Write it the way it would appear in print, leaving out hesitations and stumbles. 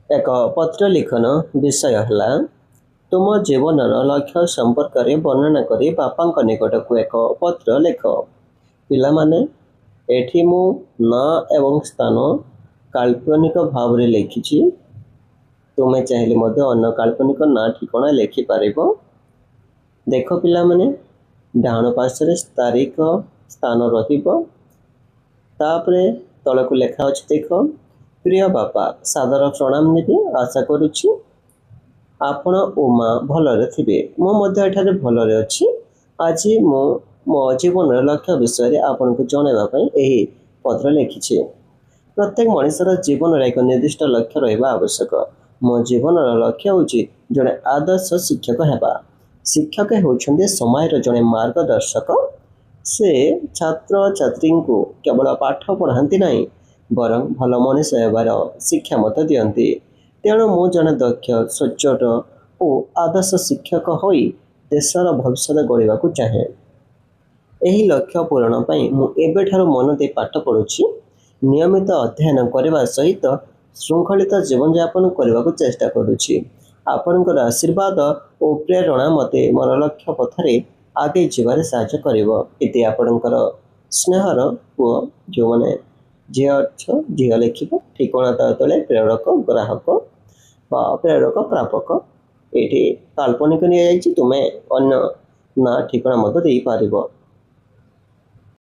एक पत्र लिखन विषय है तुम जीवनर लक्ष्य संपर्क में वर्णना कर बापा निकट को एक पत्र लिख। पिला माने एठी मु ना एवं स्थान काल्पनिक भाव में लिखी। तुम्हें चाहिए अन्य काल्पनिक ना ठिकाना लिखिपर। देख पिला माने डाण पार्श्व तारीख स्थान रपरे तलक लेखा अच्छे देख प्रिय बापा सादर प्रणाम नेबी आशा करुच्ची आपण ओ माँ भलरे थिबे। मो मध्य एठारे भलरे अछि। आज मो मो जीवन लक्ष्य विषय आपन को जणाइबा पई एही पत्र लिखिछि। प्रत्येक मनुष्यर जीवन एक निर्दिष्ट लक्ष्य रहिबा आवश्यक। मो जीवन लक्ष्य होछि जड़े आदर्श शिक्षक हेबा। शिक्षक होछन्ते समाजर जड़े मार्गदर्शक। से छात्र छात्री को केवल पाठ पढ़ाती नहीं बरं भल मनुष्य हेबार शिक्षा मत दियंती। तेणु मु जड़े दक्ष सच्चोट और आदर्श शिक्षक होई देशर भविष्य गढ़ा चाहे। यही लक्ष्य पूरण पाई मु एबेठारु मन दे पाठ पढ़ुछि। नियमित अध्ययन करने सहित श्रृंखलित जीवन यापन करने को चेष्टा करुछि। आपणकर आशीर्वाद और प्रेरणा मते मोर लक्ष्य पथरे आगे जीवार साहाय्य करिवो। इति आपणकर स्नेहर पुओ जो माने झी अच्छ झी लिखिब। ठिकणा तले प्रेरक ग्राहक बा प्रेरक प्रापक ये काल्पनिक नहीं तुम्हें अन्य ना ठिकणा मत दे पारिबो।